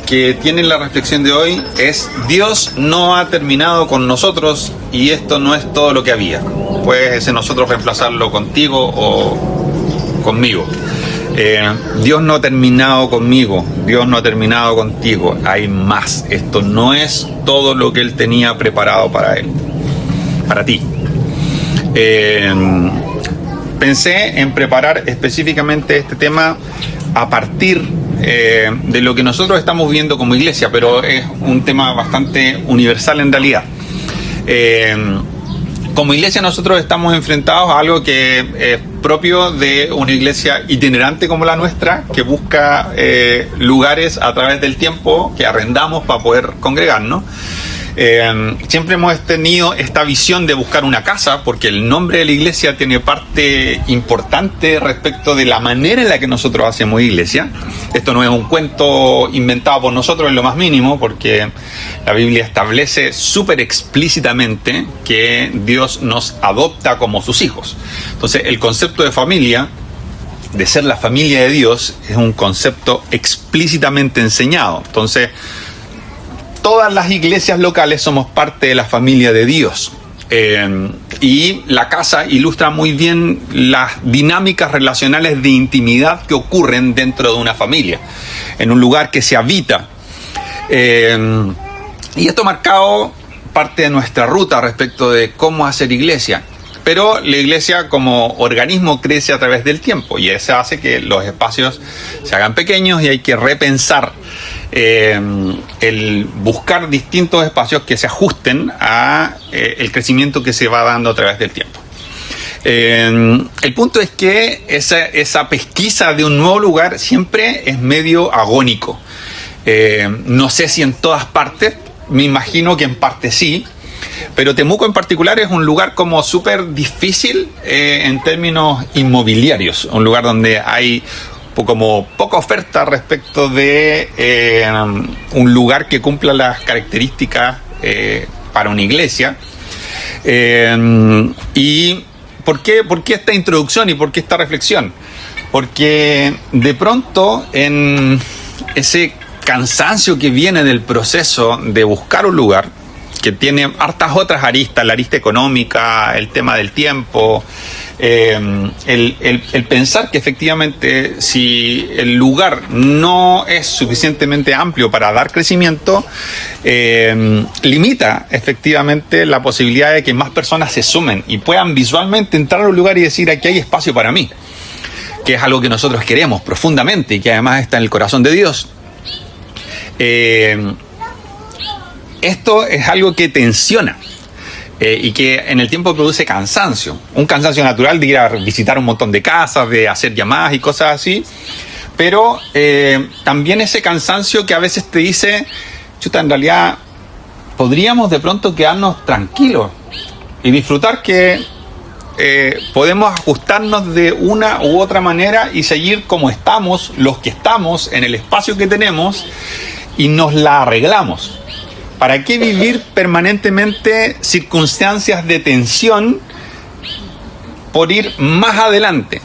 que tiene la reflexión de hoy es: Dios no ha terminado con nosotros y esto no es todo lo que había. Puedes nosotros reemplazarlo contigo o conmigo. Dios no ha terminado conmigo, Dios no ha terminado contigo, hay más. Esto no es todo lo que Él tenía preparado para ti. Pensé en preparar específicamente este tema a partir de lo que nosotros estamos viendo como iglesia, pero es un tema bastante universal en realidad. Como iglesia nosotros estamos enfrentados a algo que es propio de una iglesia itinerante como la nuestra, que busca lugares a través del tiempo que arrendamos para poder congregarnos. Siempre hemos tenido esta visión de buscar una casa, porque el nombre de la iglesia tiene parte importante respecto de la manera en la que nosotros hacemos iglesia. Esto no es un cuento inventado por nosotros en lo más mínimo, porque la Biblia establece súper explícitamente que Dios nos adopta como sus hijos. Entonces, el concepto de familia, de ser la familia de Dios, es un concepto explícitamente enseñado. Entonces, todas las iglesias locales somos parte de la familia de Dios. Y la casa ilustra muy bien las dinámicas relacionales de intimidad que ocurren dentro de una familia, en un lugar que se habita. Y esto ha marcado parte de nuestra ruta respecto de cómo hacer iglesia. Pero la iglesia como organismo crece a través del tiempo, y eso hace que los espacios se hagan pequeños y hay que repensar el buscar distintos espacios que se ajusten a el crecimiento que se va dando a través del tiempo. El punto es que esa pesquisa de un nuevo lugar siempre es medio agónico. No sé si en todas partes, me imagino que en parte sí, pero Temuco en particular es un lugar como súper difícil en términos inmobiliarios, un lugar donde hay como poca oferta respecto de un lugar que cumpla las características para una iglesia. ¿Y por qué esta introducción y por qué esta reflexión? Porque de pronto en ese cansancio que viene del proceso de buscar un lugar, que tiene hartas otras aristas, la arista económica, el tema del tiempo, el pensar que efectivamente si el lugar no es suficientemente amplio para dar crecimiento, limita efectivamente la posibilidad de que más personas se sumen y puedan visualmente entrar a un lugar y decir: aquí hay espacio para mí, que es algo que nosotros queremos profundamente y que además está en el corazón de Dios. Esto es algo que tensiona y que en el tiempo produce cansancio. Un cansancio natural de ir a visitar un montón de casas, de hacer llamadas y cosas así. Pero también ese cansancio que a veces te dice: chuta, en realidad podríamos de pronto quedarnos tranquilos y disfrutar que podemos ajustarnos de una u otra manera y seguir como estamos, los que estamos en el espacio que tenemos, y nos la arreglamos. ¿Para qué vivir permanentemente circunstancias de tensión por ir más adelante?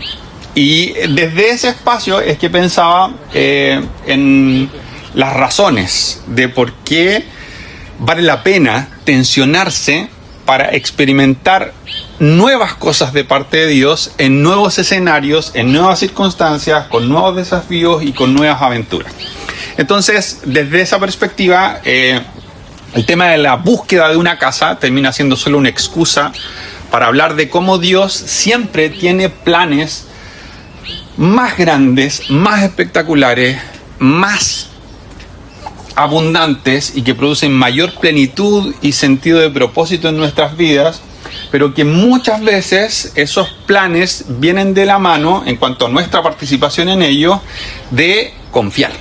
Y desde ese espacio es que pensaba en las razones de por qué vale la pena tensionarse para experimentar nuevas cosas de parte de Dios en nuevos escenarios, en nuevas circunstancias, con nuevos desafíos y con nuevas aventuras. Entonces, desde esa perspectiva, el tema de la búsqueda de una casa termina siendo solo una excusa para hablar de cómo Dios siempre tiene planes más grandes, más espectaculares, más abundantes y que producen mayor plenitud y sentido de propósito en nuestras vidas, pero que muchas veces esos planes vienen de la mano, en cuanto a nuestra participación en ellos, de confiar.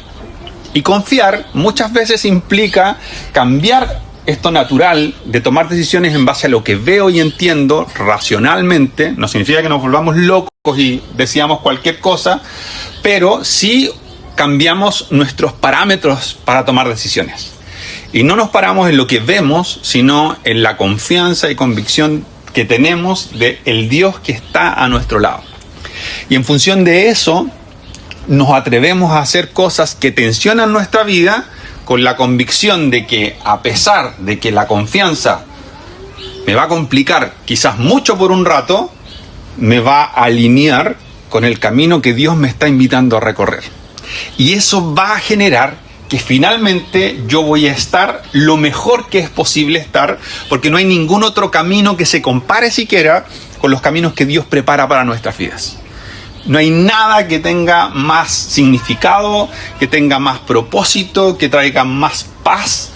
Y confiar muchas veces implica cambiar esto natural de tomar decisiones en base a lo que veo y entiendo racionalmente. No significa que nos volvamos locos y decíamos cualquier cosa, pero sí cambiamos nuestros parámetros para tomar decisiones. Y no nos paramos en lo que vemos, sino en la confianza y convicción que tenemos del Dios que está a nuestro lado. Y en función de eso, nos atrevemos a hacer cosas que tensionan nuestra vida con la convicción de que, a pesar de que la confianza me va a complicar quizás mucho por un rato, me va a alinear con el camino que Dios me está invitando a recorrer. Y eso va a generar que finalmente yo voy a estar lo mejor que es posible estar, porque no hay ningún otro camino que se compare siquiera con los caminos que Dios prepara para nuestras vidas. No hay nada que tenga más significado, que tenga más propósito, que traiga más paz,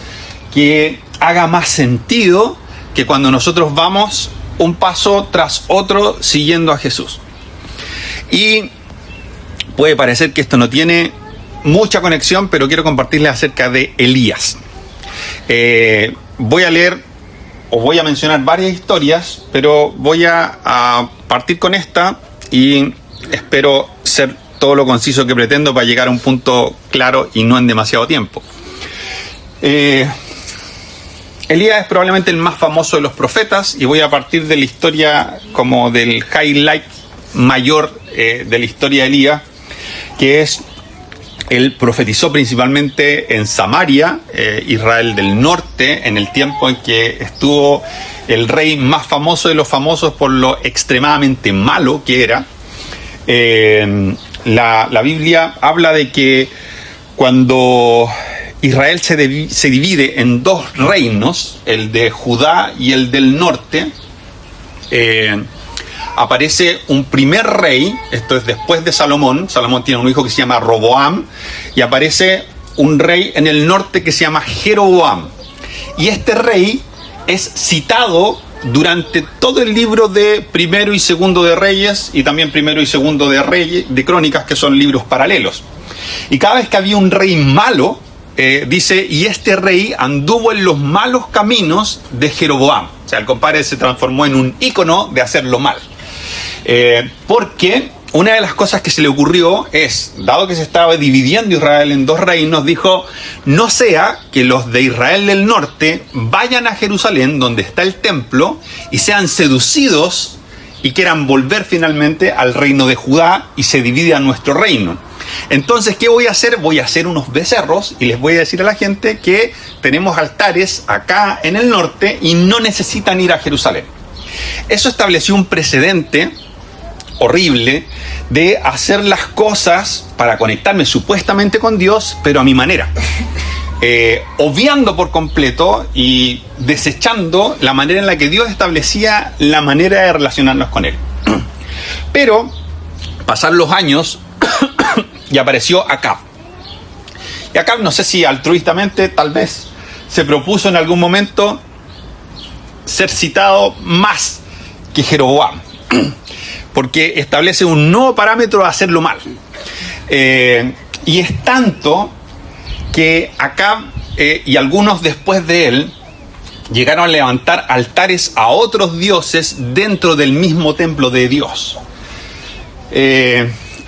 que haga más sentido que cuando nosotros vamos un paso tras otro siguiendo a Jesús. Y puede parecer que esto no tiene mucha conexión, pero quiero compartirles acerca de Elías. Voy a leer o voy a mencionar varias historias, pero voy a partir con esta y espero ser todo lo conciso que pretendo para llegar a un punto claro y no en demasiado tiempo. Elías es probablemente el más famoso de los profetas y voy a partir de la historia como del highlight mayor de la historia de Elías, que es: él profetizó principalmente en Samaria, Israel del norte, en el tiempo en que estuvo el rey más famoso de los famosos por lo extremadamente malo que era. La Biblia habla de que cuando Israel se divide en dos reinos, el de Judá y el del norte, aparece un primer rey, esto es después de Salomón. Salomón tiene un hijo que se llama Roboam, y aparece un rey en el norte que se llama Jeroboam. Y este rey es citado durante todo el libro de Primero y Segundo de Reyes, y también Primero y Segundo de Reyes, de Crónicas, que son libros paralelos. Y cada vez que había un rey malo, dice, y este rey anduvo en los malos caminos de Jeroboam. O sea, el compadre se transformó en un ícono de hacerlo mal. Porque una de las cosas que se le ocurrió es, dado que se estaba dividiendo Israel en dos reinos, dijo: no sea que los de Israel del norte vayan a Jerusalén, donde está el templo, y sean seducidos y quieran volver finalmente al reino de Judá y se divida nuestro reino. Entonces, ¿qué voy a hacer? Voy a hacer unos becerros y les voy a decir a la gente que tenemos altares acá en el norte y no necesitan ir a Jerusalén. Eso estableció un precedente horrible de hacer las cosas para conectarme supuestamente con Dios, pero a mi manera, obviando por completo y desechando la manera en la que Dios establecía la manera de relacionarnos con Él. Pero pasaron los años y apareció Acab. Y Acab, no sé si altruistamente, tal vez se propuso en algún momento ser citado más que Jeroboam, porque establece un nuevo parámetro de hacerlo mal. Y es tanto que Acab y algunos después de él llegaron a levantar altares a otros dioses dentro del mismo templo de Dios.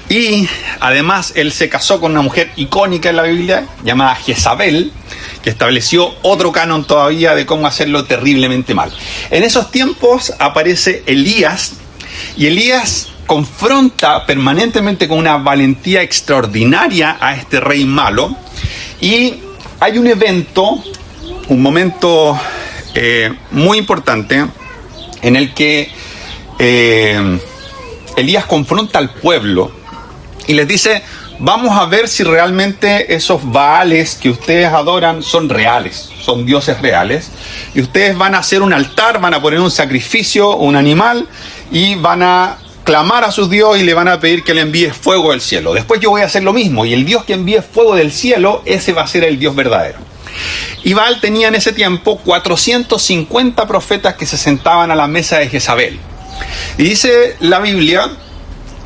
Y además él se casó con una mujer icónica en la Biblia llamada Jezabel, que estableció otro canon todavía de cómo hacerlo terriblemente mal. En esos tiempos aparece Elías, y Elías confronta permanentemente con una valentía extraordinaria a este rey malo. Y hay un evento, un momento muy importante en el que Elías confronta al pueblo y les dice: vamos a ver si realmente esos Baales que ustedes adoran son reales, son dioses reales, y ustedes van a hacer un altar, van a poner un sacrificio, un animal, y van a clamar a su Dios y le van a pedir que le envíe fuego del cielo. Después yo voy a hacer lo mismo, y el Dios que envíe fuego del cielo, ese va a ser el Dios verdadero. Y Baal tenía en ese tiempo 450 profetas que se sentaban a la mesa de Jezabel. Y dice la Biblia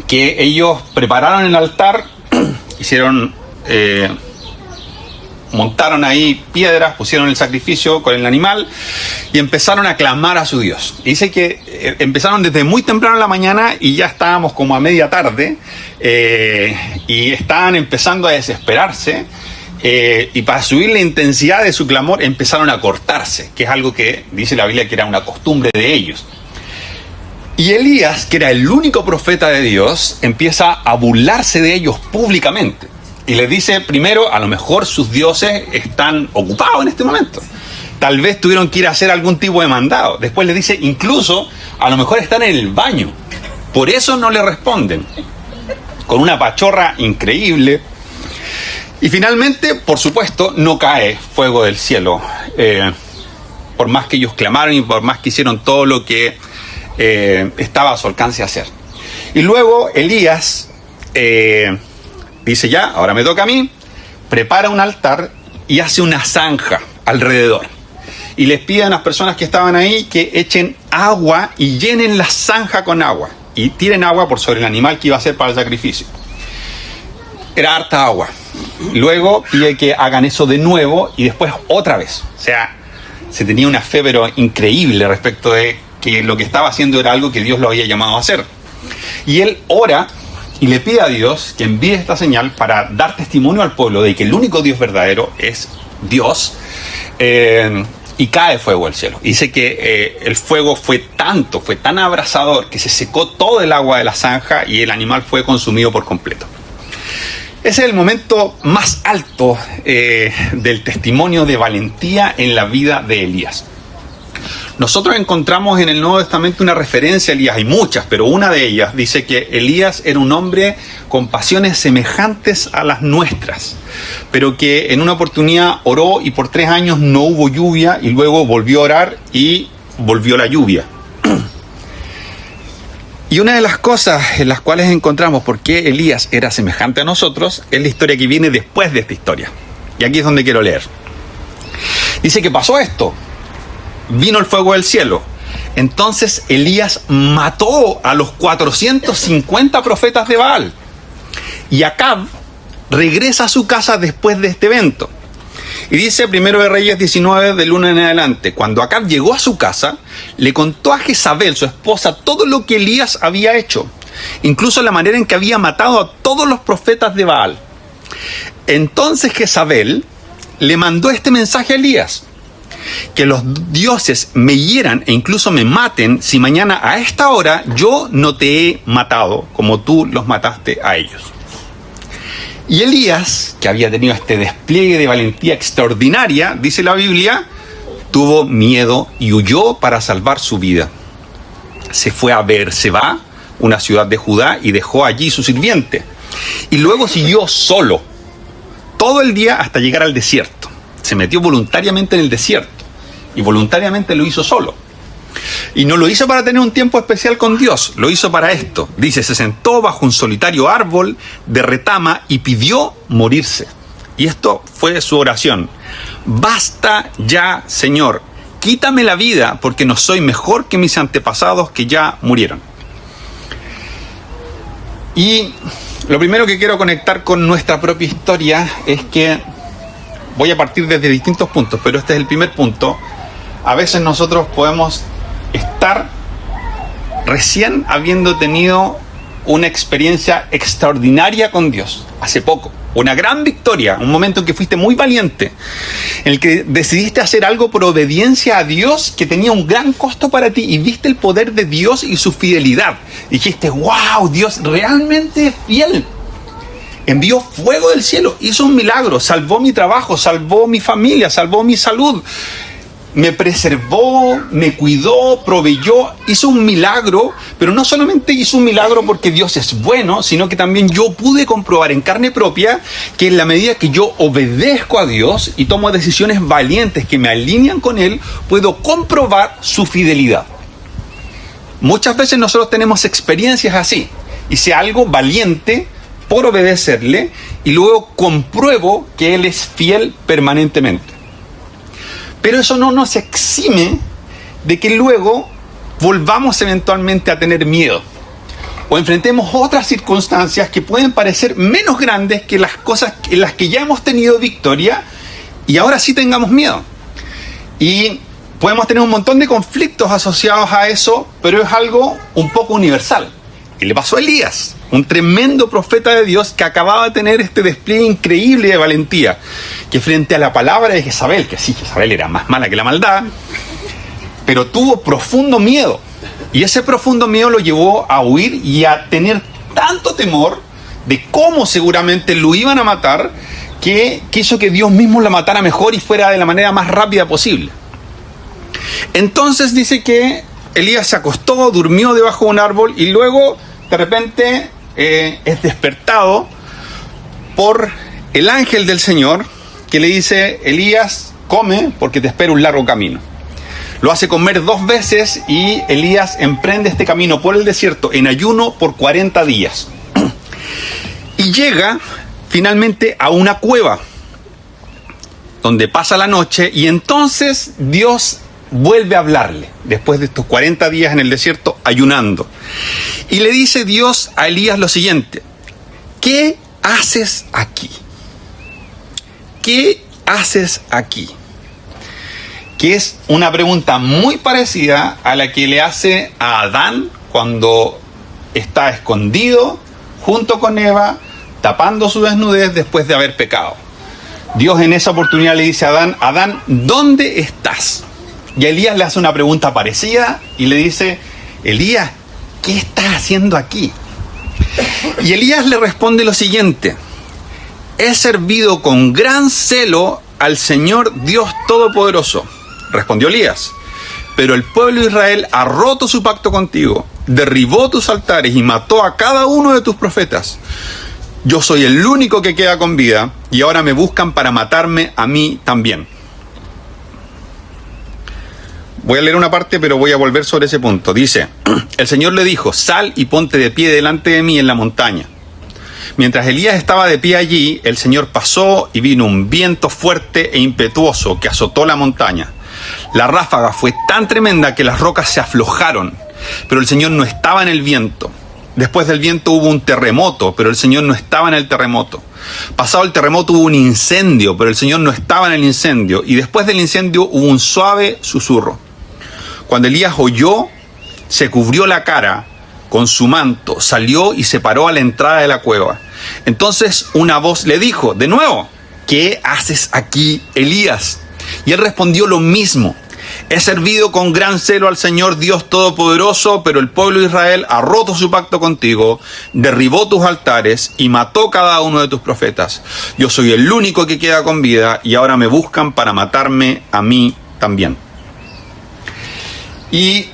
que ellos prepararon el altar, montaron ahí piedras, pusieron el sacrificio con el animal y empezaron a clamar a su Dios. Y dice que empezaron desde muy temprano en la mañana y ya estábamos como a media tarde, y estaban empezando a desesperarse, y para subir la intensidad de su clamor empezaron a cortarse, que es algo que dice la Biblia que era una costumbre de ellos. Y Elías, que era el único profeta de Dios, empieza a burlarse de ellos públicamente. Y les dice, primero, a lo mejor sus dioses están ocupados en este momento. Tal vez tuvieron que ir a hacer algún tipo de mandado. Después les dice, incluso, a lo mejor están en el baño. Por eso no le responden. Con una pachorra increíble. Y finalmente, por supuesto, no cae fuego del cielo. Por más que ellos clamaron y por más que hicieron todo lo que estaba a su alcance hacer. Y luego Elías dice, ya, ahora me toca a mí. Prepara un altar y hace una zanja alrededor. Y les pide a las personas que estaban ahí que echen agua y llenen la zanja con agua. Y tiren agua por sobre el animal que iba a ser para el sacrificio. Era harta agua. Luego pide que hagan eso de nuevo y después otra vez. O sea, se tenía una fe pero increíble respecto de que lo que estaba haciendo era algo que Dios lo había llamado a hacer. Y él ora y le pide a Dios que envíe esta señal para dar testimonio al pueblo de que el único Dios verdadero es Dios. Y cae fuego del cielo. Dice que el fuego fue tan abrasador que se secó todo el agua de la zanja y el animal fue consumido por completo. Ese es el momento más alto del testimonio de valentía en la vida de Elías. Nosotros encontramos en el Nuevo Testamento una referencia a Elías, hay muchas, pero una de ellas dice que Elías era un hombre con pasiones semejantes a las nuestras, pero que en una oportunidad oró y por 3 años no hubo lluvia y luego volvió a orar y volvió la lluvia. Y una de las cosas en las cuales encontramos por qué Elías era semejante a nosotros es la historia que viene después de esta historia. Y aquí es donde quiero leer. Dice que pasó esto. Vino el fuego del cielo. Entonces Elías mató a los 450 profetas de Baal. Y Acab regresa a su casa después de este evento. Y dice 1 de Reyes 19, del 1 en adelante. Cuando Acab llegó a su casa, le contó a Jezabel, su esposa, todo lo que Elías había hecho. Incluso la manera en que había matado a todos los profetas de Baal. Entonces Jezabel le mandó este mensaje a Elías. Que los dioses me hieran e incluso me maten si mañana a esta hora yo no te he matado como tú los mataste a ellos. Y Elías, que había tenido este despliegue de valentía extraordinaria, dice la Biblia, tuvo miedo y huyó para salvar su vida. Se fue a Beerseba, una ciudad de Judá, y dejó allí su sirviente. Y luego siguió solo, todo el día hasta llegar al desierto. Se metió voluntariamente en el desierto y voluntariamente lo hizo solo. Y no lo hizo para tener un tiempo especial con Dios, lo hizo para esto. Dice, se sentó bajo un solitario árbol de retama y pidió morirse. Y esto fue su oración. Basta ya, Señor, quítame la vida porque no soy mejor que mis antepasados que ya murieron. Y lo primero que quiero conectar con nuestra propia historia es que voy a partir desde distintos puntos, pero este es el primer punto. A veces nosotros podemos estar recién habiendo tenido una experiencia extraordinaria con Dios, hace poco, una gran victoria, un momento en que fuiste muy valiente, en el que decidiste hacer algo por obediencia a Dios que tenía un gran costo para ti y viste el poder de Dios y su fidelidad. Dijiste, wow, Dios realmente es fiel. Envió fuego del cielo, hizo un milagro, salvó mi trabajo, salvó mi familia, salvó mi salud, me preservó, me cuidó, proveyó, hizo un milagro, pero no solamente hizo un milagro porque Dios es bueno, sino que también yo pude comprobar en carne propia que en la medida que yo obedezco a Dios y tomo decisiones valientes que me alinean con Él, puedo comprobar su fidelidad. Muchas veces nosotros tenemos experiencias así, hice algo valiente por obedecerle y luego compruebo que Él es fiel permanentemente. Pero eso no nos exime de que luego volvamos eventualmente a tener miedo o enfrentemos otras circunstancias que pueden parecer menos grandes que las cosas en las que ya hemos tenido victoria y ahora sí tengamos miedo. Y podemos tener un montón de conflictos asociados a eso, pero es algo un poco universal. Y le pasó a Elías, un tremendo profeta de Dios que acababa de tener este despliegue increíble de valentía, que frente a la palabra de Jezabel, que sí, Jezabel era más mala que la maldad, pero tuvo profundo miedo. Y ese profundo miedo lo llevó a huir y a tener tanto temor de cómo seguramente lo iban a matar, que quiso que Dios mismo lo matara mejor y fuera de la manera más rápida posible. Entonces dice que Elías se acostó, durmió debajo de un árbol y luego de repente es despertado por el ángel del Señor que le dice: Elías, come porque te espera un largo camino. Lo hace comer 2 veces y Elías emprende este camino por el desierto en ayuno por 40 días. Y llega finalmente a una cueva donde pasa la noche y entonces Dios vuelve a hablarle después de estos 40 días en el desierto ayunando. Y le dice Dios a Elías lo siguiente: ¿qué haces aquí? ¿Qué haces aquí? Que es una pregunta muy parecida a la que le hace a Adán cuando está escondido junto con Eva, tapando su desnudez después de haber pecado. Dios en esa oportunidad le dice a Adán: Adán, ¿dónde estás? Y Elías le hace una pregunta parecida y le dice: Elías, ¿qué estás haciendo aquí? Y Elías le responde lo siguiente: he servido con gran celo al Señor Dios Todopoderoso. Respondió Elías: pero el pueblo de Israel ha roto su pacto contigo, derribó tus altares y mató a cada uno de tus profetas. Yo soy el único que queda con vida y ahora me buscan para matarme a mí también. Voy a leer una parte, pero voy a volver sobre ese punto. Dice: el Señor le dijo: sal y ponte de pie delante de mí en la montaña. Mientras Elías estaba de pie allí, el Señor pasó y vino un viento fuerte e impetuoso que azotó la montaña. La ráfaga fue tan tremenda que las rocas se aflojaron, pero el Señor no estaba en el viento. Después del viento hubo un terremoto, pero el Señor no estaba en el terremoto. Pasado el terremoto hubo un incendio, pero el Señor no estaba en el incendio. Y después del incendio hubo un suave susurro. Cuando Elías oyó, se cubrió la cara con su manto, salió y se paró a la entrada de la cueva. Entonces una voz le dijo de nuevo: ¿qué haces aquí, Elías? Y él respondió lo mismo: he servido con gran celo al Señor Dios Todopoderoso, pero el pueblo de Israel ha roto su pacto contigo, derribó tus altares y mató cada uno de tus profetas. Yo soy el único que queda con vida y ahora me buscan para matarme a mí también. Y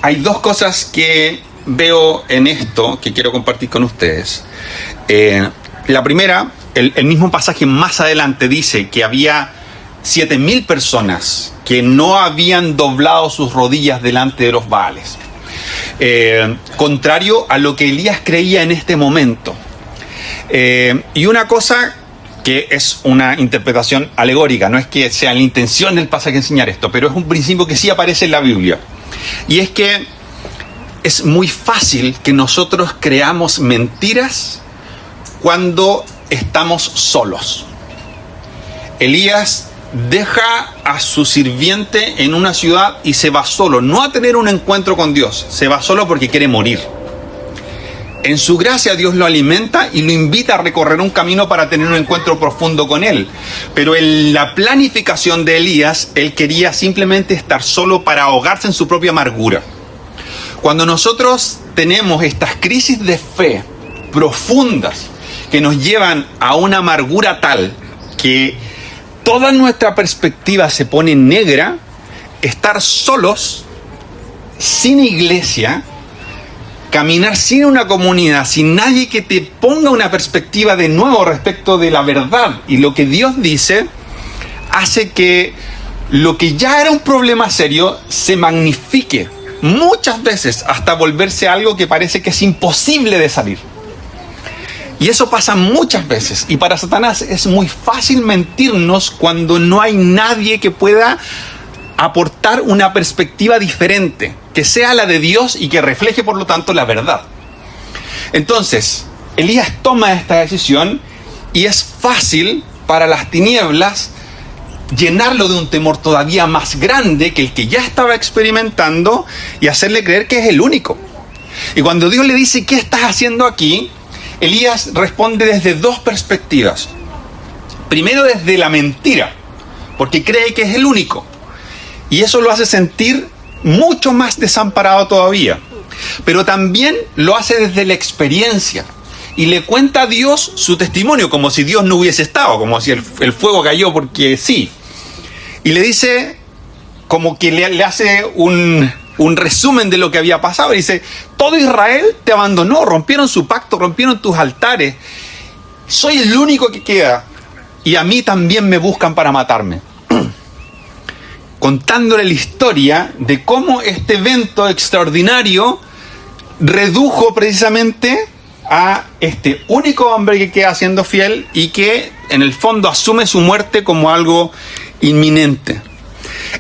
hay 2 cosas que veo en esto que quiero compartir con ustedes. La primera, el mismo pasaje más adelante dice que había 7,000 personas que no habían doblado sus rodillas delante de los Baales. Contrario a lo que Elías creía en este momento. Y una cosa que es una interpretación alegórica, no es que sea la intención del pasaje enseñar esto, pero es un principio que sí aparece en la Biblia. Y es que es muy fácil que nosotros creamos mentiras cuando estamos solos. Elías deja a su sirviente en una ciudad y se va solo, no a tener un encuentro con Dios, se va solo porque quiere morir. En su gracia Dios lo alimenta y lo invita a recorrer un camino para tener un encuentro profundo con Él. Pero en la planificación de Elías, él quería simplemente estar solo para ahogarse en su propia amargura. Cuando nosotros tenemos estas crisis de fe profundas que nos llevan a una amargura tal que toda nuestra perspectiva se pone negra, estar solos, sin iglesia, caminar sin una comunidad, sin nadie que te ponga una perspectiva de nuevo respecto de la verdad y lo que Dios dice, hace que lo que ya era un problema serio se magnifique muchas veces hasta volverse algo que parece que es imposible de salir. Y eso pasa muchas veces. Y para Satanás es muy fácil mentirnos cuando no hay nadie que pueda aportar una perspectiva diferente, que sea la de Dios y que refleje por lo tanto la verdad. Entonces, Elías toma esta decisión y es fácil para las tinieblas llenarlo de un temor todavía más grande que el que ya estaba experimentando y hacerle creer que es el único. Y cuando Dios le dice: ¿qué estás haciendo aquí?, Elías responde desde 2 perspectivas. Primero, desde la mentira, porque cree que es el único. Y eso lo hace sentir mucho más desamparado todavía. Pero también lo hace desde la experiencia. y le cuenta a Dios su testimonio, como si Dios no hubiese estado, como si el fuego cayó porque sí. Y le dice, como que le hace un resumen de lo que había pasado. Y dice, todo Israel te abandonó, rompieron su pacto, rompieron tus altares. Soy el único que queda y a mí también me buscan para matarme. Contándole la historia de cómo este evento extraordinario redujo precisamente a este único hombre que queda siendo fiel y que en el fondo asume su muerte como algo inminente.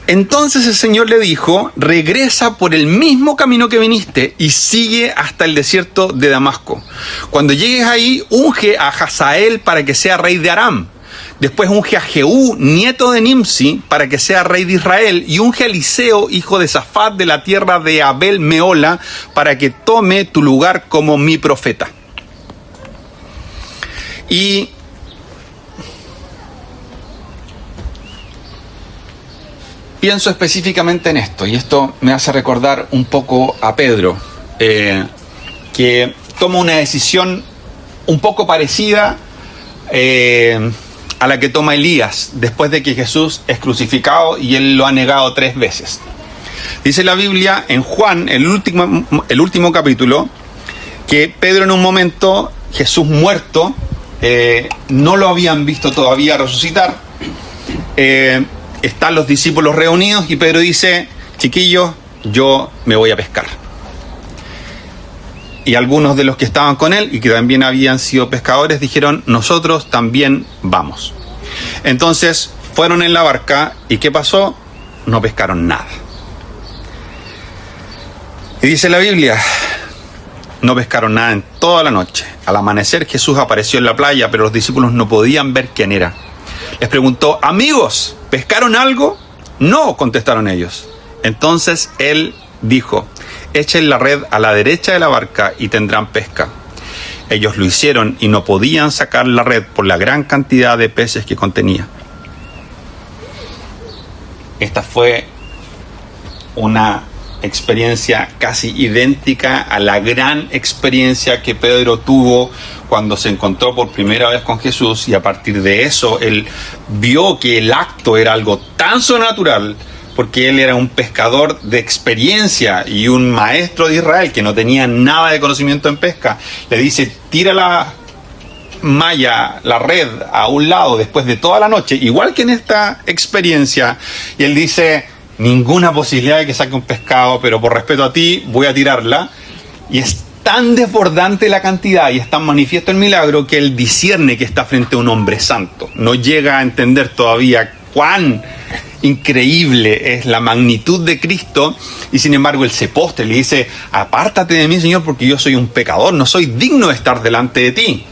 Entonces el Señor le dijo, regresa por el mismo camino que viniste y sigue hasta el desierto de Damasco. Cuando llegues ahí, unge a Hazael para que sea rey de Aram. Después unge a Jehú, nieto de Nimsi, para que sea rey de Israel. Y unge a Eliseo, hijo de Safat, de la tierra de Abel Meola, para que tome tu lugar como mi profeta. Y pienso específicamente en esto, y esto me hace recordar un poco a Pedro, que toma una decisión un poco parecida a la que toma Elías después de que Jesús es crucificado y él lo ha negado 3 veces. Dice la Biblia en Juan, el último capítulo, que Pedro en un momento, Jesús muerto, no lo habían visto todavía resucitar. Están los discípulos reunidos y Pedro dice, chiquillos, yo me voy a pescar. Y algunos de los que estaban con él y que también habían sido pescadores dijeron, nosotros también vamos. Entonces fueron en la barca y ¿qué pasó? No pescaron nada. Y dice la Biblia, no pescaron nada en toda la noche. Al amanecer Jesús apareció en la playa, pero los discípulos no podían ver quién era. Les preguntó, amigos, ¿pescaron algo? No, contestaron ellos. Entonces él dijo, echen la red a la derecha de la barca y tendrán pesca. Ellos lo hicieron y no podían sacar la red por la gran cantidad de peces que contenía. Esta fue una experiencia casi idéntica a la gran experiencia que Pedro tuvo cuando se encontró por primera vez con Jesús, y a partir de eso él vio que el acto era algo tan sobrenatural, porque él era un pescador de experiencia y un maestro de Israel que no tenía nada de conocimiento en pesca. Le dice, tira la malla, la red a un lado después de toda la noche, igual que en esta experiencia, y él dice, ninguna posibilidad de que saque un pescado, pero por respeto a ti voy a tirarla. Y es tan desbordante la cantidad y es tan manifiesto el milagro que él discierne que está frente a un hombre santo. No llega a entender todavía cuán increíble es la magnitud de Cristo, y sin embargo él se postra y le dice, apártate de mí, Señor, porque yo soy un pecador, no soy digno de estar delante de ti.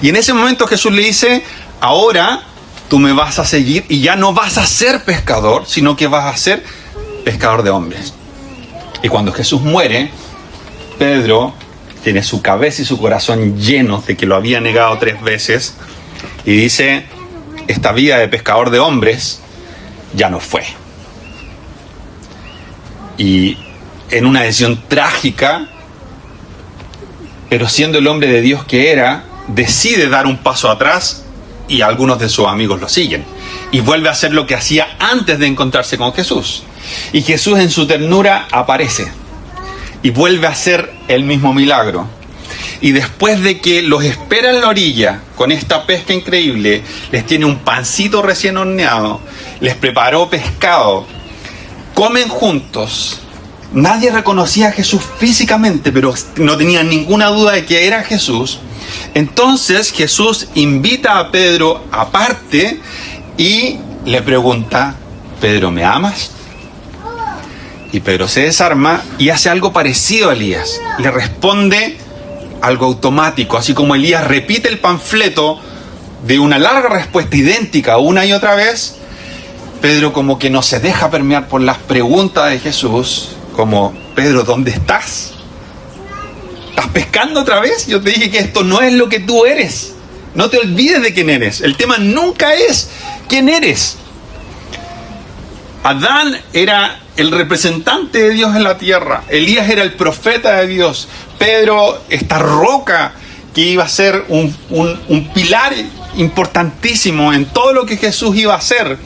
Y en ese momento Jesús le dice, ahora tú me vas a seguir y ya no vas a ser pescador, sino que vas a ser pescador de hombres. Y cuando Jesús muere, Pedro tiene su cabeza y su corazón llenos de que lo había negado 3 veces, y dice, esta vida de pescador de hombres ya no fue. Y en una decisión trágica, pero siendo el hombre de Dios que era, decide dar un paso atrás, y algunos de sus amigos lo siguen, y vuelve a hacer lo que hacía antes de encontrarse con Jesús. Y Jesús en su ternura aparece y vuelve a hacer el mismo milagro. Y después de que los espera en la orilla con esta pesca increíble, les tiene un pancito recién horneado, les preparó pescado, comen juntos. Nadie reconocía a Jesús físicamente, pero no tenían ninguna duda de que era Jesús. Entonces Jesús invita a Pedro aparte y le pregunta, ¿Pedro, me amas? Y Pedro se desarma y hace algo parecido a Elías. Le responde algo automático, así como Elías repite el panfleto de una larga respuesta idéntica una y otra vez. Pedro como que no se deja permear por las preguntas de Jesús, como, Pedro, ¿dónde estás? ¿Estás pescando otra vez? Yo te dije que esto no es lo que tú eres. No te olvides de quién eres. El tema nunca es quién eres. Adán era el representante de Dios en la tierra. Elías era el profeta de Dios. Pedro, esta roca que iba a ser un pilar importantísimo en todo lo que Jesús iba a hacer.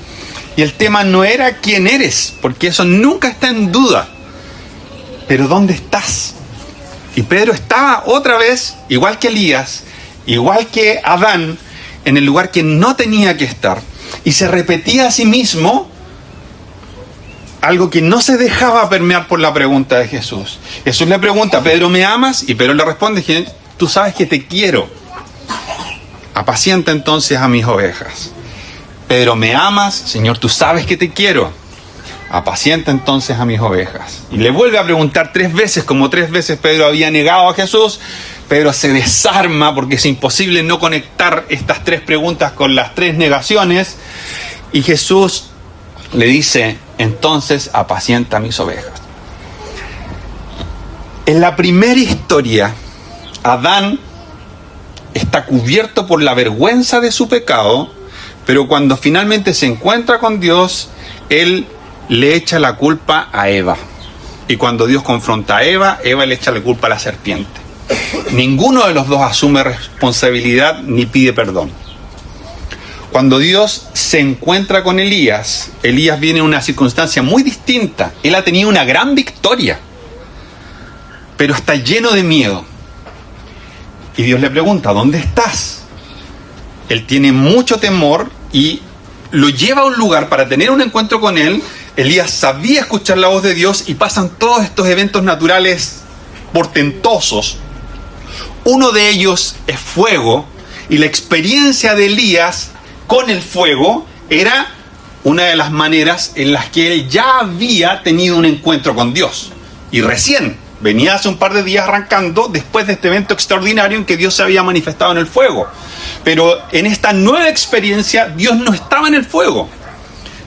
Y el tema no era quién eres, porque eso nunca está en duda. Pero ¿dónde estás? Y Pedro estaba otra vez, igual que Elías, igual que Adán, en el lugar que no tenía que estar. Y se repetía a sí mismo algo que no se dejaba permear por la pregunta de Jesús. Jesús le pregunta, Pedro, ¿me amas? Y Pedro le responde, tú sabes que te quiero. Apacienta entonces a mis ovejas. Pedro, ¿me amas? Señor, tú sabes que te quiero. Apacienta entonces a mis ovejas. Y le vuelve a preguntar 3 veces, como 3 veces Pedro había negado a Jesús. Pedro se desarma porque es imposible no conectar estas 3 preguntas con las 3 negaciones. Y Jesús le dice, entonces apacienta mis ovejas. En la primera historia, Adán está cubierto por la vergüenza de su pecado, pero cuando finalmente se encuentra con Dios, él le echa la culpa a Eva. Y cuando Dios confronta a Eva, Eva le echa la culpa a la serpiente. Ninguno de los dos asume responsabilidad ni pide perdón. Cuando Dios se encuentra con Elías, Elías viene en una circunstancia muy distinta. Él ha tenido una gran victoria, pero está lleno de miedo. Y Dios le pregunta, ¿dónde estás? Él tiene mucho temor y lo lleva a un lugar para tener un encuentro con él. Elías sabía escuchar la voz de Dios y pasan todos estos eventos naturales portentosos. Uno de ellos es fuego, y la experiencia de Elías con el fuego era una de las maneras en las que él ya había tenido un encuentro con Dios. Y recién venía hace un par de días arrancando después de este evento extraordinario en que Dios se había manifestado en el fuego. Pero en esta nueva experiencia Dios no estaba en el fuego,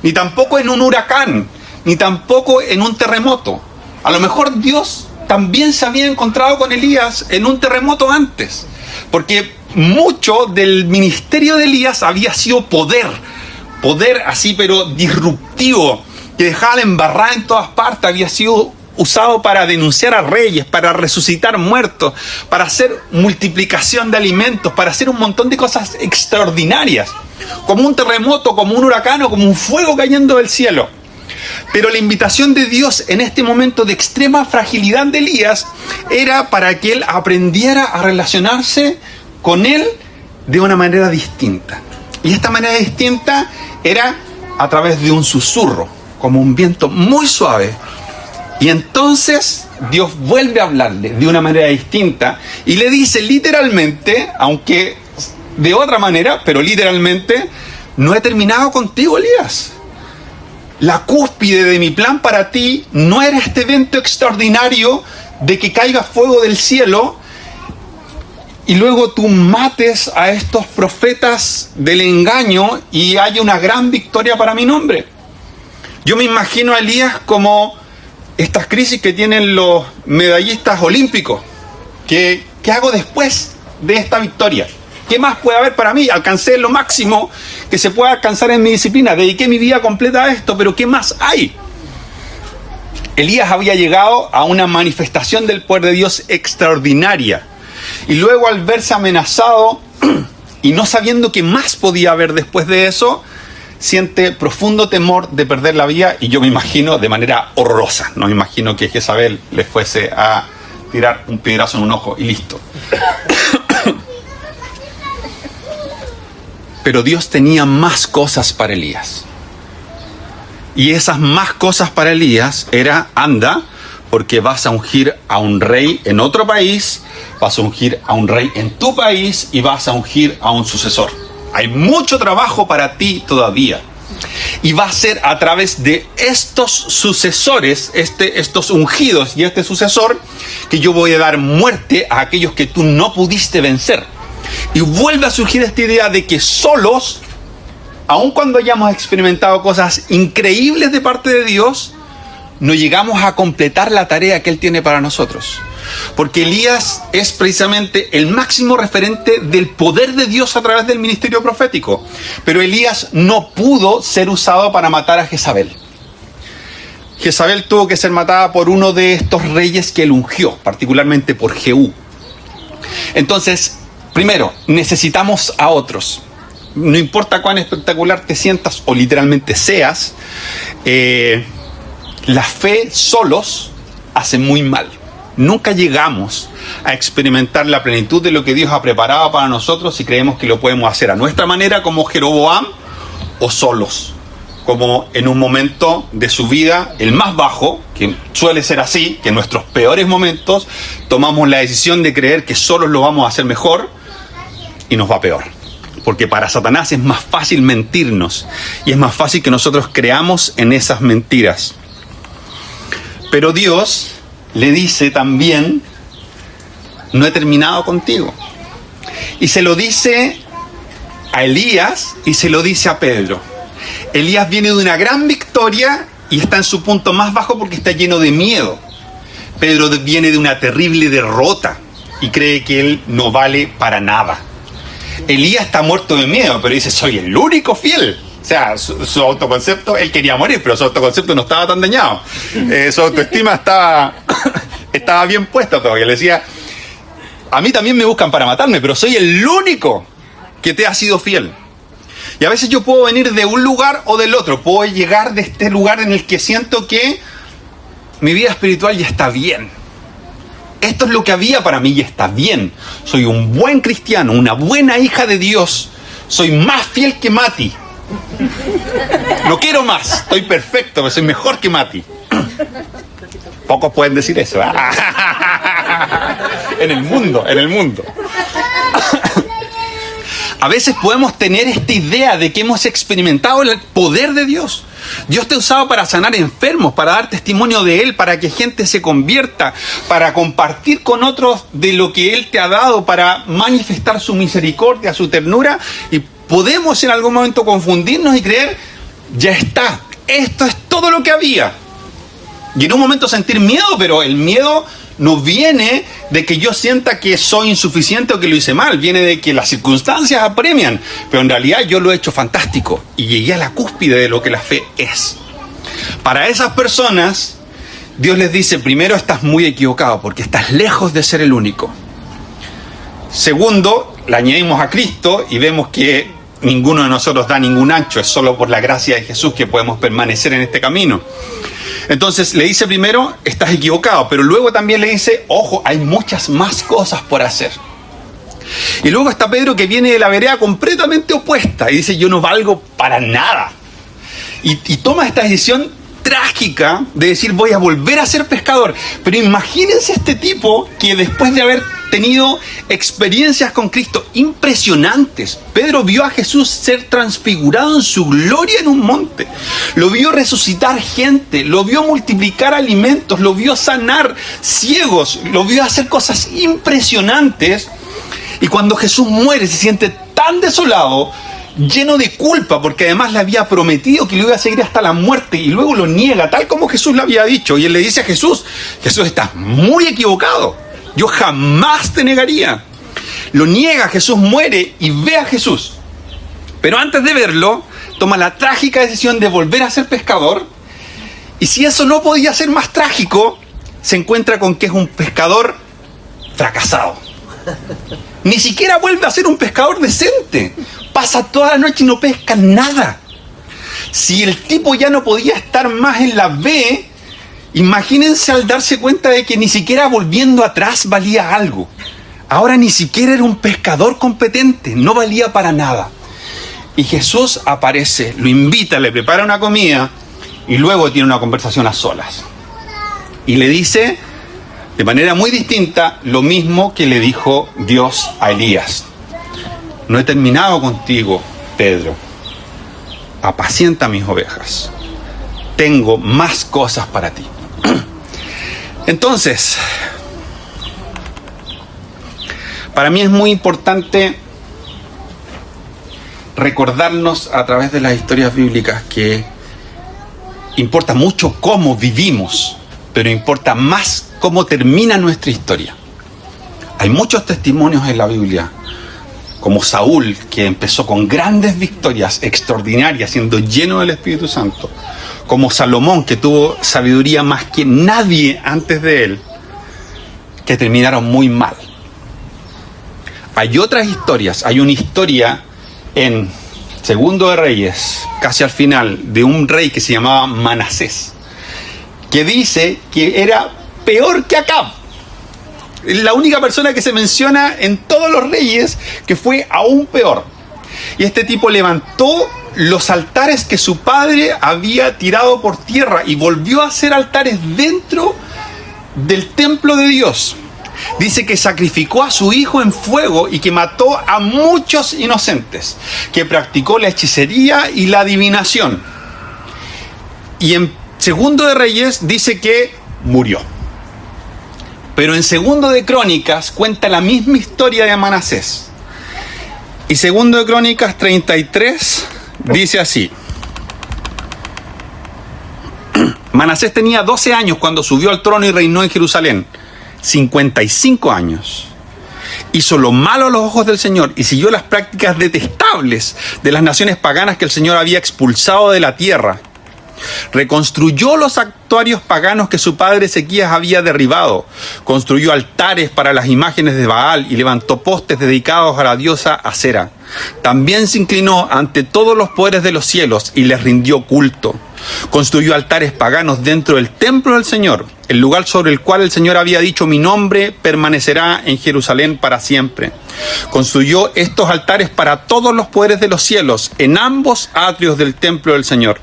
ni tampoco en un huracán, ni tampoco en un terremoto. A lo mejor Dios también se había encontrado con Elías en un terremoto antes, porque mucho del ministerio de Elías había sido poder así pero disruptivo, que dejaba la embarrada en todas partes. Había sido usado para denunciar a reyes, para resucitar muertos, para hacer multiplicación de alimentos, para hacer un montón de cosas extraordinarias, como un terremoto, como un huracán o como un fuego cayendo del cielo. Pero la invitación de Dios en este momento de extrema fragilidad de Elías era para que él aprendiera a relacionarse con él de una manera distinta. Y esta manera distinta era a través de un susurro, como un viento muy suave. Y entonces Dios vuelve a hablarle de una manera distinta y le dice literalmente, aunque de otra manera, pero literalmente, no he terminado contigo, Elías. La cúspide de mi plan para ti no era este evento extraordinario de que caiga fuego del cielo y luego tú mates a estos profetas del engaño y haya una gran victoria para mi nombre. Yo me imagino a Elías como estas crisis que tienen los medallistas olímpicos. ¿Qué hago después de esta victoria? ¿Qué más puede haber para mí? Alcancé lo máximo que se puede alcanzar en mi disciplina. Dediqué mi vida completa a esto, pero ¿qué más hay? Elías había llegado a una manifestación del poder de Dios extraordinaria. Y luego, al verse amenazado y no sabiendo qué más podía haber después de eso, siente profundo temor de perder la vida. Y yo me imagino de manera horrorosa. No me imagino que Jezabel le fuese a tirar un piedrazo en un ojo y listo. Pero Dios tenía más cosas para Elías. Y esas más cosas para Elías era, anda, porque vas a ungir a un rey en otro país, vas a ungir a un rey en tu país y vas a ungir a un sucesor. Hay mucho trabajo para ti todavía. Y va a ser a través de estos sucesores, estos ungidos y este sucesor, que yo voy a dar muerte a aquellos que tú no pudiste vencer. Y vuelve a surgir esta idea de que solos, aun cuando hayamos experimentado cosas increíbles de parte de Dios, no llegamos a completar la tarea que Él tiene para nosotros. Porque Elías es precisamente el máximo referente del poder de Dios a través del ministerio profético. Pero Elías no pudo ser usado para matar a Jezabel. Jezabel tuvo que ser matada por uno de estos reyes que él ungió, particularmente por Jehú. Entonces, Primero, necesitamos a otros. No importa cuán espectacular te sientas o literalmente seas, la fe solos hace muy mal. Nunca llegamos a experimentar la plenitud de lo que Dios ha preparado para nosotros si creemos que lo podemos hacer a nuestra manera como Jeroboam o solos, como en un momento de su vida, el más bajo, que suele ser así, que en nuestros peores momentos tomamos la decisión de creer que solos lo vamos a hacer mejor y nos va peor. Porque para Satanás es más fácil mentirnos y es más fácil que nosotros creamos en esas mentiras. Pero Dios le dice también, no he terminado contigo. Y se lo dice a Elías y se lo dice a Pedro. Elías viene de una gran victoria y está en su punto más bajo porque está lleno de miedo. Pedro viene de una terrible derrota y cree que él no vale para nada. Elías está muerto de miedo, pero dice, soy el único fiel. O sea, su autoconcepto, él quería morir, pero su autoconcepto no estaba tan dañado. Su autoestima estaba bien puesta todavía. Le decía, a mí también me buscan para matarme, pero soy el único que te ha sido fiel. Y a veces yo puedo venir de un lugar o del otro. Puedo llegar de este lugar en el que siento que mi vida espiritual ya está bien. Esto es lo que había para mí y está bien. Soy un buen cristiano, una buena hija de Dios. Soy más fiel que Mati. No quiero más. Estoy perfecto, pero soy mejor que Mati. Pocos pueden decir eso. En el mundo. A veces podemos tener esta idea de que hemos experimentado el poder de Dios. Dios te ha usado para sanar enfermos, para dar testimonio de Él, para que gente se convierta, para compartir con otros de lo que Él te ha dado, para manifestar su misericordia, su ternura. Y podemos en algún momento confundirnos y creer, ya está, esto es todo lo que había. Y en un momento sentir miedo, pero el miedo no viene de que yo sienta que soy insuficiente o que lo hice mal. Viene de que las circunstancias apremian. Pero en realidad yo lo he hecho fantástico. Y llegué a la cúspide de lo que la fe es. Para esas personas, Dios les dice, primero, estás muy equivocado porque estás lejos de ser el único. Segundo, le añadimos a Cristo y vemos que ninguno de nosotros da ningún ancho. Es solo por la gracia de Jesús que podemos permanecer en este camino. Entonces le dice primero, estás equivocado, pero luego también le dice, ojo, hay muchas más cosas por hacer. Y luego está Pedro que viene de la vereda completamente opuesta y dice, yo no valgo para nada. Y toma esta decisión trágica de decir, voy a volver a ser pescador. Pero imagínense este tipo que después de haber tenido experiencias con Cristo impresionantes, Pedro vio a Jesús ser transfigurado en su gloria en un monte, lo vio resucitar gente, lo vio multiplicar alimentos, lo vio sanar ciegos, lo vio hacer cosas impresionantes. Y cuando Jesús muere se siente tan desolado, lleno de culpa, porque además le había prometido que lo iba a seguir hasta la muerte y luego lo niega, tal como Jesús le había dicho. Y él le dice a Jesús, Jesús, estás muy equivocado, yo jamás te negaría. Lo niega, Jesús muere y ve a Jesús. Pero antes de verlo, toma la trágica decisión de volver a ser pescador. Y si eso no podía ser más trágico, se encuentra con que es un pescador fracasado. Ni siquiera vuelve a ser un pescador decente. Pasa toda la noche y no pesca nada. Si el tipo ya no podía estar más en la B, imagínense al darse cuenta de que ni siquiera volviendo atrás valía algo. Ahora ni siquiera era un pescador competente, no valía para nada. Y Jesús aparece, lo invita, le prepara una comida y luego tiene una conversación a solas. Y le dice, de manera muy distinta, lo mismo que le dijo Dios a Elías. No he terminado contigo, Pedro. Apacienta mis ovejas. Tengo más cosas para ti. Entonces, para mí es muy importante recordarnos a través de las historias bíblicas que importa mucho cómo vivimos, pero importa más cómo termina nuestra historia. Hay muchos testimonios en la Biblia, como Saúl, que empezó con grandes victorias extraordinarias, siendo lleno del Espíritu Santo, como Salomón, que tuvo sabiduría más que nadie antes de él, que terminaron muy mal. Hay otras historias. Hay una historia en Segundo de Reyes, casi al final, de un rey que se llamaba Manasés, que dice que era peor que Acab. Es la única persona que se menciona en todos los reyes que fue aún peor. Y este tipo levantó los altares que su padre había tirado por tierra y volvió a hacer altares dentro del templo de Dios. Dice que sacrificó a su hijo en fuego y que mató a muchos inocentes, que practicó la hechicería y la adivinación. Y en Segundo de Reyes dice que murió. Pero en Segundo de Crónicas cuenta la misma historia de Manasés. Y Segundo de Crónicas 33 dice así: Manasés tenía 12 años cuando subió al trono y reinó en Jerusalén. 55 años. Hizo lo malo a los ojos del Señor y siguió las prácticas detestables de las naciones paganas que el Señor había expulsado de la tierra. Reconstruyó los santuarios paganos que su padre Ezequías había derribado. Construyó altares para las imágenes de Baal y levantó postes dedicados a la diosa Acera. También se inclinó ante todos los poderes de los cielos y les rindió culto. Construyó altares paganos dentro del templo del Señor, el lugar sobre el cual el Señor había dicho: mi nombre permanecerá en Jerusalén para siempre. Construyó estos altares para todos los poderes de los cielos en ambos atrios del templo del Señor.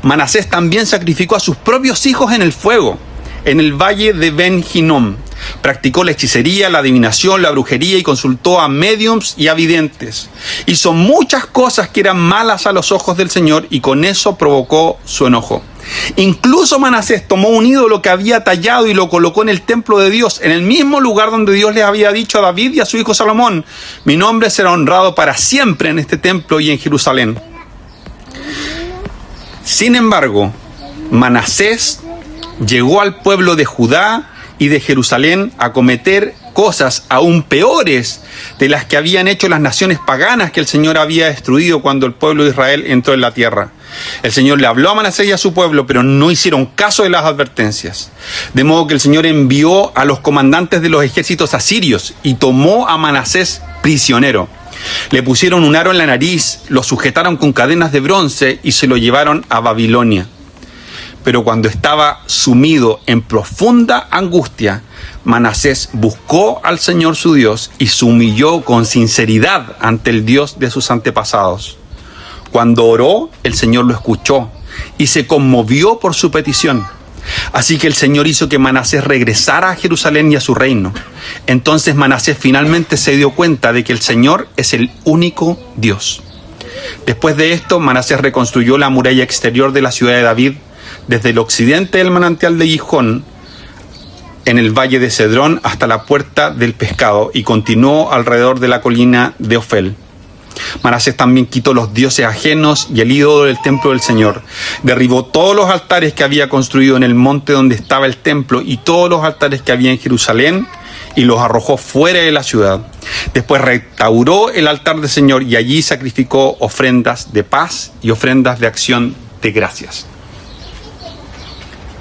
Manasés también sacrificó a sus propios hijos en el fuego, en el valle de Ben Hinnom. Practicó la hechicería, la adivinación, la brujería y consultó a médiums y a videntes. Hizo muchas cosas que eran malas a los ojos del Señor y con eso provocó su enojo. Incluso Manasés tomó un ídolo que había tallado y lo colocó en el templo de Dios, en el mismo lugar donde Dios les había dicho a David y a su hijo Salomón: mi nombre será honrado para siempre en este templo y en Jerusalén. Sin embargo, Manasés llegó al pueblo de Judá y de Jerusalén a cometer cosas aún peores de las que habían hecho las naciones paganas que el Señor había destruido cuando el pueblo de Israel entró en la tierra. El Señor le habló a Manasés y a su pueblo, pero no hicieron caso de las advertencias. De modo que el Señor envió a los comandantes de los ejércitos asirios y tomó a Manasés prisionero. Le pusieron un aro en la nariz, lo sujetaron con cadenas de bronce y se lo llevaron a Babilonia. Pero cuando estaba sumido en profunda angustia, Manasés buscó al Señor su Dios y se humilló con sinceridad ante el Dios de sus antepasados. Cuando oró, el Señor lo escuchó y se conmovió por su petición. Así que el Señor hizo que Manasés regresara a Jerusalén y a su reino. Entonces Manasés finalmente se dio cuenta de que el Señor es el único Dios. Después de esto, Manasés reconstruyó la muralla exterior de la ciudad de David, desde el occidente del manantial de Gijón, en el valle de Cedrón, hasta la puerta del pescado, y continuó alrededor de la colina de Ofel. Manasés también quitó los dioses ajenos y el ídolo del templo del Señor. Derribó todos los altares que había construido en el monte donde estaba el templo y todos los altares que había en Jerusalén, y los arrojó fuera de la ciudad. Después restauró el altar del Señor y allí sacrificó ofrendas de paz y ofrendas de acción de gracias.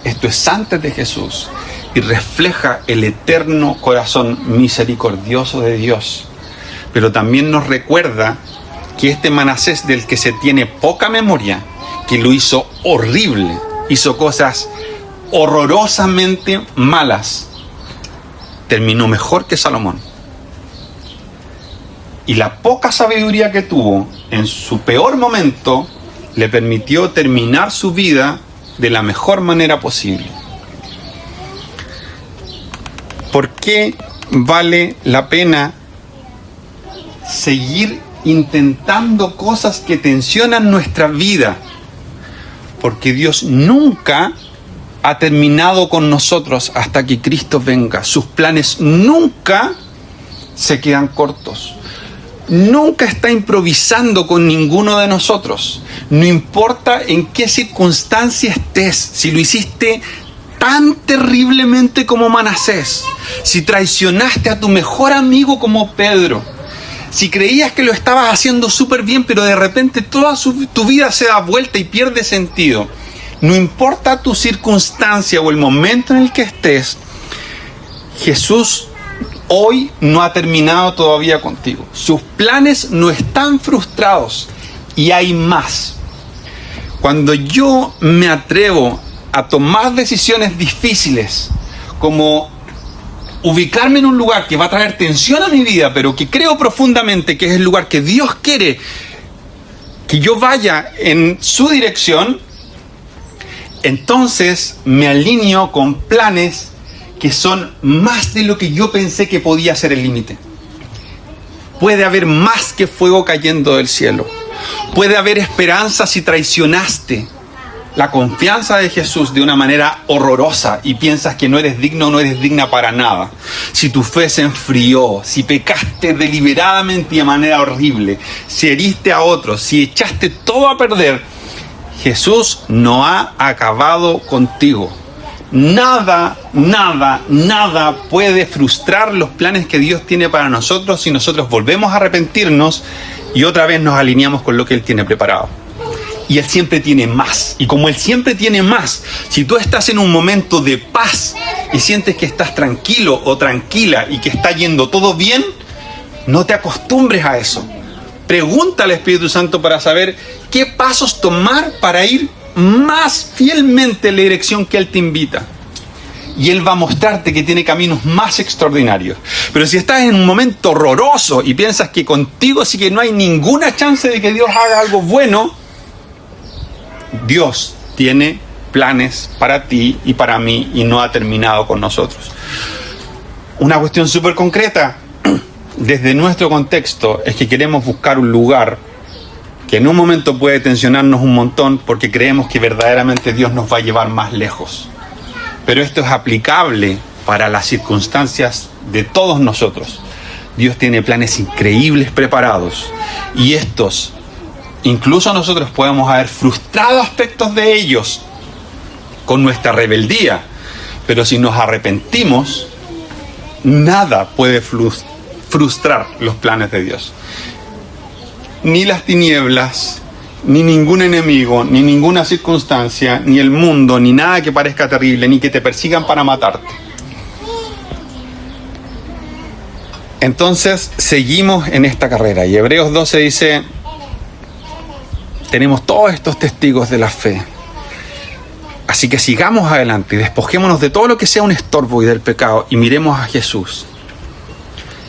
Esto es antes de Jesús y refleja el eterno corazón misericordioso de Dios. Pero también nos recuerda que este Manasés, del que se tiene poca memoria, que lo hizo horrible, hizo cosas horrorosamente malas, terminó mejor que Salomón. Y la poca sabiduría que tuvo en su peor momento le permitió terminar su vida de la mejor manera posible. ¿Por qué vale la pena seguir intentando cosas que tensionan nuestra vida? Porque Dios nunca ha terminado con nosotros hasta que Cristo venga. Sus planes nunca se quedan cortos. Nunca está improvisando con ninguno de nosotros. No importa en qué circunstancia estés, si lo hiciste tan terriblemente como Manasés, si traicionaste a tu mejor amigo como Pedro, si creías que lo estabas haciendo súper bien, pero de repente toda tu vida se da vuelta y pierde sentido. No importa tu circunstancia o el momento en el que estés, Jesús hoy no ha terminado todavía contigo. Sus planes no están frustrados y hay más. Cuando yo me atrevo a tomar decisiones difíciles, como ubicarme en un lugar que va a traer tensión a mi vida, pero que creo profundamente que es el lugar que Dios quiere que yo vaya en su dirección, entonces me alineo con planes que son más de lo que yo pensé que podía ser el límite. Puede haber más que fuego cayendo del cielo. Puede haber esperanza si traicionaste la confianza de Jesús de una manera horrorosa y piensas que no eres digno o no eres digna para nada. Si tu fe se enfrió, si pecaste deliberadamente y de manera horrible, si heriste a otros, si echaste todo a perder, Jesús no ha acabado contigo. Nada puede frustrar los planes que Dios tiene para nosotros si nosotros volvemos a arrepentirnos y otra vez nos alineamos con lo que Él tiene preparado. Y Él siempre tiene más. Y como Él siempre tiene más, si tú estás en un momento de paz y sientes que estás tranquilo o tranquila y que está yendo todo bien, no te acostumbres a eso. Pregunta al Espíritu Santo para saber qué pasos tomar para ir más fielmente en la dirección que Él te invita. Y Él va a mostrarte que tiene caminos más extraordinarios. Pero si estás en un momento horroroso y piensas que contigo sí que no hay ninguna chance de que Dios haga algo bueno, Dios tiene planes para ti y para mí y no ha terminado con nosotros. Una cuestión súper concreta desde nuestro contexto es que queremos buscar un lugar que en un momento puede tensionarnos un montón porque creemos que verdaderamente Dios nos va a llevar más lejos. Pero esto es aplicable para las circunstancias de todos nosotros. Dios tiene planes increíbles preparados y estos, incluso nosotros podemos haber frustrado aspectos de ellos con nuestra rebeldía, pero si nos arrepentimos, nada puede frustrar los planes de Dios. Ni las tinieblas, ni ningún enemigo, ni ninguna circunstancia, ni el mundo, ni nada que parezca terrible, ni que te persigan para matarte. Entonces, seguimos en esta carrera. Y Hebreos 12 dice: tenemos todos estos testigos de la fe. Así que sigamos adelante y despojémonos de todo lo que sea un estorbo y del pecado y miremos a Jesús.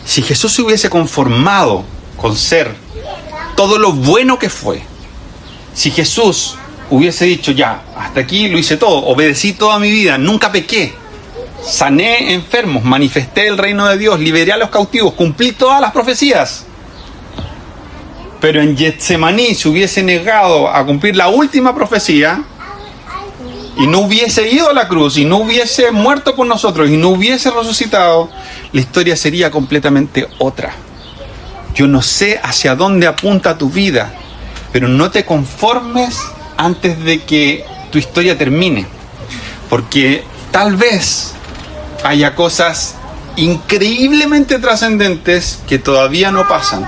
Si Jesús se hubiese conformado con ser todo lo bueno que fue, si Jesús hubiese dicho ya, hasta aquí lo hice todo, obedecí toda mi vida, nunca pequé, sané enfermos, manifesté el reino de Dios, liberé a los cautivos, cumplí todas las profecías, pero en Getsemaní se hubiese negado a cumplir la última profecía y no hubiese ido a la cruz y no hubiese muerto por nosotros y no hubiese resucitado, la historia sería completamente otra. Yo no sé hacia dónde apunta tu vida, pero no te conformes antes de que tu historia termine, porque tal vez haya cosas increíblemente trascendentes que todavía no pasan.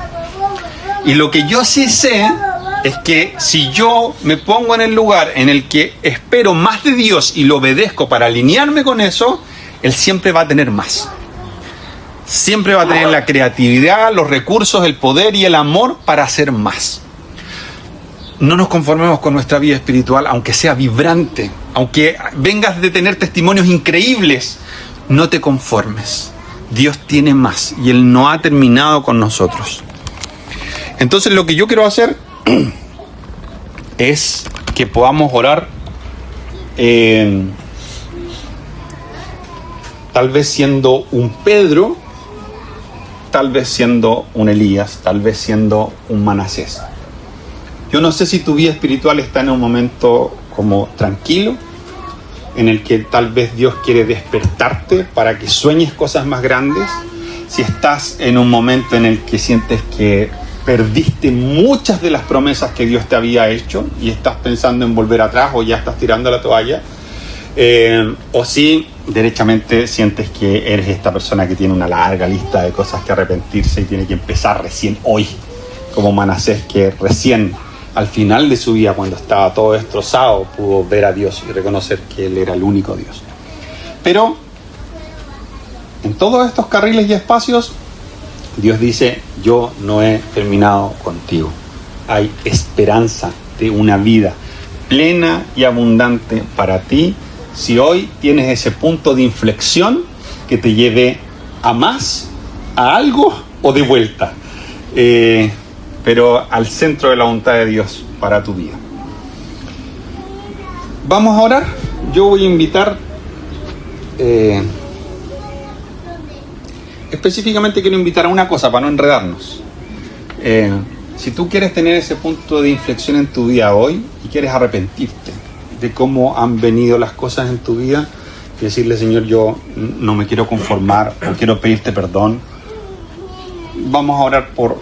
Y lo que yo sí sé es que si yo me pongo en el lugar en el que espero más de Dios y lo obedezco para alinearme con eso, Él siempre va a tener más. Siempre va a tener la creatividad, los recursos, el poder y el amor para hacer más. No nos conformemos con nuestra vida espiritual, aunque sea vibrante, aunque vengas de tener testimonios increíbles, no te conformes. Dios tiene más y Él no ha terminado con nosotros. Entonces lo que yo quiero hacer es que podamos orar, tal vez siendo un Pedro, tal vez siendo un Elías, tal vez siendo un Manasés. Yo no sé si tu vida espiritual está en un momento como tranquilo, en el que tal vez Dios quiere despertarte para que sueñes cosas más grandes. Si estás en un momento en el que sientes que perdiste muchas de las promesas que Dios te había hecho y estás pensando en volver atrás o ya estás tirando la toalla, o si derechamente sientes que eres esta persona que tiene una larga lista de cosas que arrepentirse y tiene que empezar recién hoy, como Manasés, que recién al final de su vida, cuando estaba todo destrozado, pudo ver a Dios y reconocer que Él era el único Dios. Pero en todos estos carriles y espacios, Dios dice, yo no he terminado contigo. Hay esperanza de una vida plena y abundante para ti si hoy tienes ese punto de inflexión que te lleve a más, a algo o de vuelta, pero al centro de la voluntad de Dios para tu vida. Vamos a orar. Yo voy a invitar, específicamente quiero invitar a una cosa para no enredarnos. Si tú quieres tener ese punto de inflexión en tu vida hoy y quieres arrepentirte de cómo han venido las cosas en tu vida y decirle, Señor, yo no me quiero conformar o quiero pedirte perdón, vamos a orar por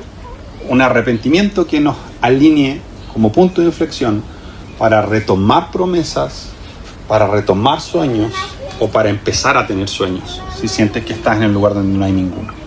un arrepentimiento que nos alinee como punto de inflexión para retomar promesas, para retomar sueños o para empezar a tener sueños, si sientes que estás en el lugar donde no hay ninguno.